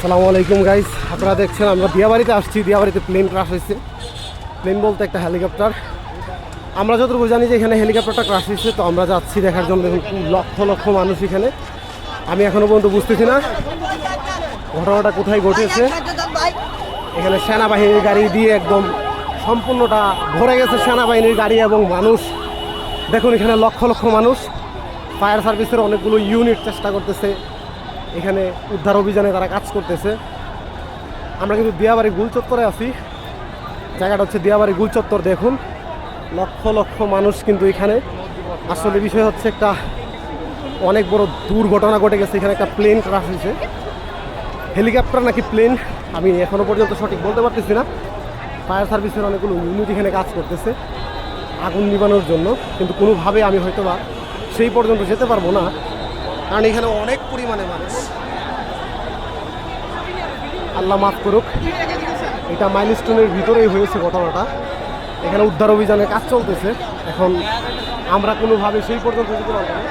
আসসালামু আলাইকুম গাইস, আপনারা দেখছেন আমরা দিয়াবাড়িতে আসছি। দিয়াবাড়িতে প্লেন ক্রাশ হয়েছে। প্লেন বলতে একটা হেলিকপ্টার। আমরা যতটুকু জানি যে এখানে হেলিকপ্টারটা ক্রাশ হয়েছে, তো আমরা যাচ্ছি দেখার জন্য। দেখুন লক্ষ লক্ষ মানুষ এখানে। আমি এখনও পর্যন্ত বুঝতেছি না ঘটনাটা কোথায় ঘটেছে। এখানে সেনাবাহিনীর গাড়ি দিয়ে একদম সম্পূর্ণটা ভরে গেছে, সেনাবাহিনীর গাড়ি এবং মানুষ। দেখুন এখানে লক্ষ লক্ষ মানুষ। ফায়ার সার্ভিসের অনেকগুলো ইউনিট চেষ্টা করতেছে, এখানে উদ্ধার অভিযানে তারা কাজ করতেছে। আমরা কিন্তু দিয়াবাড়ি গুলচত্বরে আছি। জায়গাটা হচ্ছে দিয়াবাড়ি গুলচত্বর। দেখুন লক্ষ লক্ষ মানুষ কিন্তু এখানে। আসলে বিষয় হচ্ছে একটা অনেক বড় দুর্ঘটনা ঘটে গেছে। এখানে একটা প্লেন ক্রাশ হয়েছে। হেলিকপ্টার নাকি প্লেন আমি এখনও পর্যন্ত সঠিক বলতে পারতেছি না। ফায়ার সার্ভিসের অনেকগুলো ইউনিট এখানে কাজ করতেছে আগুন নিবানোর জন্য, কিন্তু কোনোভাবে আমি হয়তোবা সেই পর্যন্ত যেতে পারবো না, কারণ এখানে অনেক পরিমাণে মানুষ। আল্লাহ মাফ করুক। এটা মাইলস্টোনের ভিতরেই হয়েছে ঘটনাটা। এখানে উদ্ধার অভিযানের কাজ চলতেছে। এখন আমরা কোনোভাবে সেই পর্যন্ত যেতে পারবো না।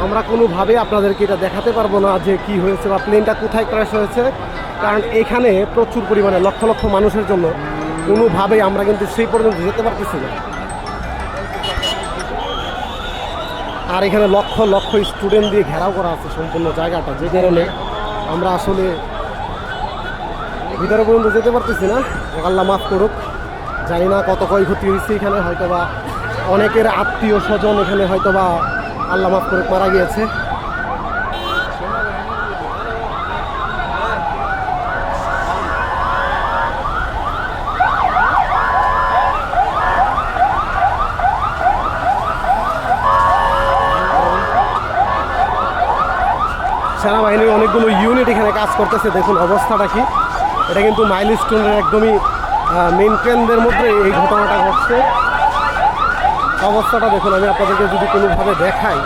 আমরা কোনোভাবে আপনাদেরকে এটা দেখাতে পারবো না যে কি হয়েছে বা প্লেনটা কোথায় ক্র্যাশ হয়েছে, কারণ এখানে প্রচুর পরিমাণে লক্ষ লক্ষ মানুষের জন্য কোনোভাবেই আমরা কিন্তু সেই পর্যন্ত যেতে পারতেছি না। আর এখানে লক্ষ লক্ষ স্টুডেন্ট দিয়ে ঘেরাও করা আছে সম্পূর্ণ জায়গাটা, যে কারণে আমরা আসলে ভিতরে পর্যন্ত যেতে পারতেছি না। আল্লাহ মাফ করুক। জানি না কত ক্ষয়ক্ষতি হয়েছে এখানে। হয়তোবা অনেকের আত্মীয় স্বজন এখানে হয়তোবা আল্লাহ মাফ করুক মারা গিয়েছে। সেনাবাহিনীর অনেকগুলো ইউনিট এখানে কাজ করতেছে। দেখুন অবস্থাটা কি। এটা কিন্তু মাইলস্টোনের একদমই মেইন কেন্দ্রের মধ্যে এই ঘটনাটা ঘটছে। অবস্থাটা দেখুন, আমি আপনাদেরকে যদি কোনোভাবে দেখাই,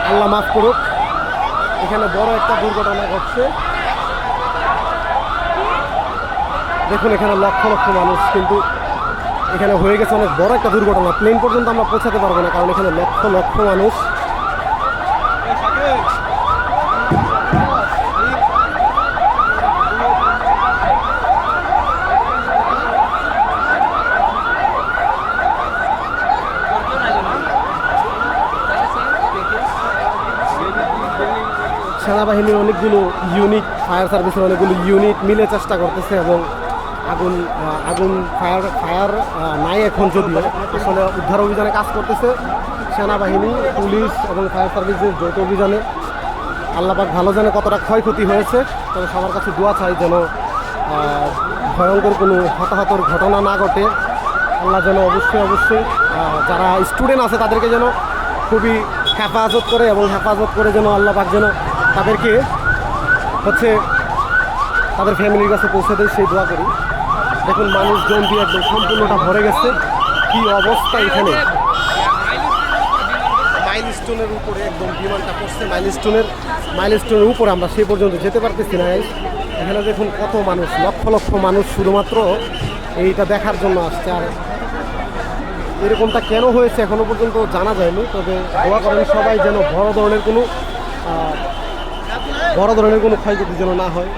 আল্লাহ মাফ করুক। এখানে বড় একটা দুর্ঘটনা ঘটছে। দেখুন এখানে লক্ষ লক্ষ মানুষ কিন্তু এখানে হয়ে গেছে অনেক বড় একটা দুর্ঘটনা। প্লেন পর্যন্ত আমরা পৌঁছাতে পারবো না, কারণ এখানে লক্ষ লক্ষ মানুষ। সেনাবাহিনীর অনেকগুলো ইউনিট, ফায়ার সার্ভিসের অনেকগুলো ইউনিট মিলে চেষ্টা করতেছে এবং আগুন ফায়ার নাই এখন, যদিও আসলে উদ্ধার অভিযানে কাজ করতেছে সেনাবাহিনী, পুলিশ এবং ফায়ার সার্ভিসের যৌথ অভিযানে। আল্লাহ পাক ভালো জানে কতটা ক্ষয়ক্ষতি হয়েছে। তবে সবার কাছে দোয়া চাই যেন ভয়ঙ্কর কোনো হতাহতর ঘটনা না ঘটে। আল্লাহ যেন অবশ্যই যারা স্টুডেন্ট আছে তাদেরকে যেন খুবই হেফাজত করে, এবং হেফাজত করে যেন আল্লাহ পাক যেন তাদেরকে তাদের ফ্যামিলির কাছে পৌঁছে দেয়, সেই দোয়া করি। দেখুন মানুষজন দিয়ে একদম সম্পূর্ণটা ভরে গেছে। কি অবস্থা এখানে। মাইলস্টোনের উপরে একদম বিমানটা পড়ছে। মাইলস্টোনের উপরে আমরা সেই পর্যন্ত যেতে পারতেছি না। এখানে দেখুন কত মানুষ, লক্ষ লক্ষ মানুষ শুধুমাত্র এইটা দেখার জন্য আসছে। আর এরকমটা কেন হয়েছে এখনো পর্যন্ত জানা যায়নি। তবে দোয়া করেন সবাই যেন বড় ধরনের কোনো ক্ষয়ক্ষতি যেন না হয়।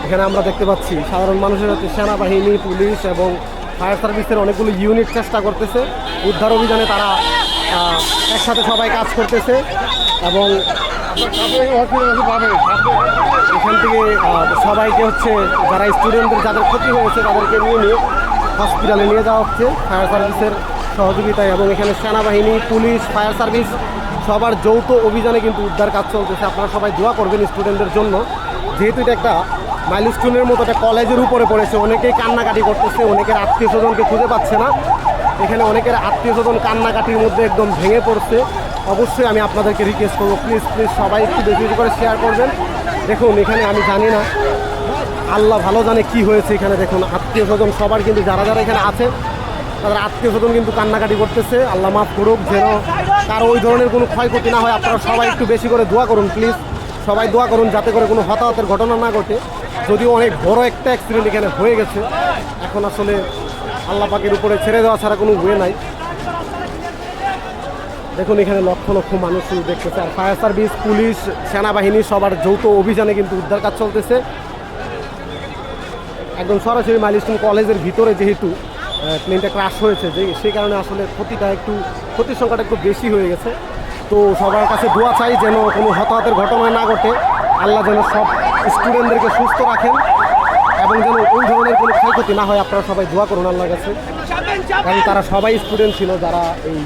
এখানে আমরা দেখতে পাচ্ছি সাধারণ মানুষের হচ্ছে সেনাবাহিনী, পুলিশ এবং ফায়ার সার্ভিসের অনেকগুলো ইউনিট চেষ্টা করতেছে উদ্ধার অভিযানে। তারা একসাথে সবাই কাজ করতেছে এবং এখান থেকে সবাইকে যারা স্টুডেন্টদের যাদের ক্ষতি হয়েছে তাদেরকে নিয়ে হসপিটালে নিয়ে যাওয়া হচ্ছে ফায়ার সার্ভিসের সহযোগিতায়। এবং এখানে সেনাবাহিনী, পুলিশ, ফায়ার সার্ভিস সবার যৌথ অভিযানে কিন্তু উদ্ধার কাজ চলতেছে। আপনারা সবাই দোয়া করবেন স্টুডেন্টদের জন্য, যেহেতু এটা একটা মাইলস্টোনের মতো একটা কলেজের উপরে পড়েছে। অনেকেই কান্নাকাটি করতেছে, অনেকের আত্মীয় স্বজনকে খুঁজে পাচ্ছে না। এখানে অনেকের আত্মীয় স্বজন কান্নাকাটির মধ্যে একদম ভেঙে পড়ছে। অবশ্যই আমি আপনাদেরকে রিকোয়েস্ট করবো, প্লিজ সবাই একটু বেশি করে শেয়ার করবেন। দেখুন এখানে আমি জানি না আল্লাহ ভালো জানে কি হয়েছে এখানে। দেখুন আত্মীয় স্বজন সবার কিন্তু যারা যারা এখানে আছে তাদের আত্মীয় স্বজন কিন্তু কান্নাকাটি করতেছে। আল্লাহ মাফ করুক, যেন কারো ওই ধরনের কোনো ক্ষয়ক্ষতি না হয়। আপনারা সবাই একটু বেশি করে দোয়া করুন প্লিজ, সবাই দোয়া করুন যাতে করে কোনো হতাহতের ঘটনা না ঘটে। যদিও অনেক বড় একটা অ্যাক্সিডেন্ট এখানে হয়ে গেছে, এখন আসলে আল্লাহ পাকের উপরে ছেড়ে দেওয়া ছাড়া কোনো ওয়ে নাই। দেখুন এখানে লক্ষ লক্ষ মানুষ দেখতেছে, আর ফায়ার সার্ভিস, পুলিশ, সেনাবাহিনী সবার যৌথ অভিযানে কিন্তু উদ্ধার কাজ চলতেছে। একদম সরাসরি মাইলস্টোন কলেজের ভিতরে যেহেতু প্লেনটা ক্রাশ হয়েছে, যে সেই কারণে আসলে ক্ষতির সংখ্যাটা একটু বেশি হয়ে গেছে। তো সবার কাছে দোয়া চাই যেন কোনো হতাহতের ঘটনা না ঘটে, আল্লাহ যেন সব স্টুডেন্টদেরকে সুস্থ রাখেন এবং যেন ওই ধরনের কোনো ক্ষয়ক্ষতি না হয়। আপনারা সবাই দোয়া করুন আল্লাহর কাছে, কারণ তারা সবাই স্টুডেন্ট ছিল যারা এই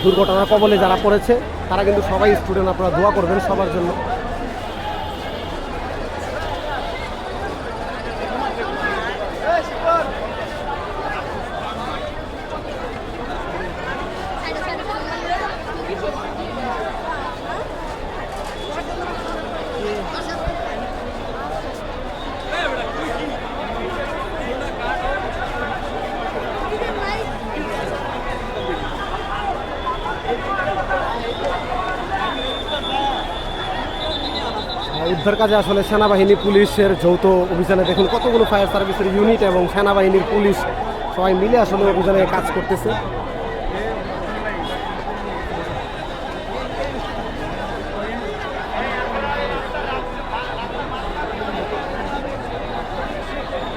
দুর্ঘটনার কবলে যারা পড়েছে, তারা কিন্তু সবাই স্টুডেন্ট। আপনারা দোয়া করবেন সবার জন্য। উদ্ধার কাজে আসলে সেনাবাহিনী, পুলিশের যৌথ অভিযানে দেখুন কতগুলো ফায়ার সার্ভিসের ইউনিট এবং সেনাবাহিনীর পুলিশ সবাই মিলে আসলে অভিযানে কাজ করতেছে।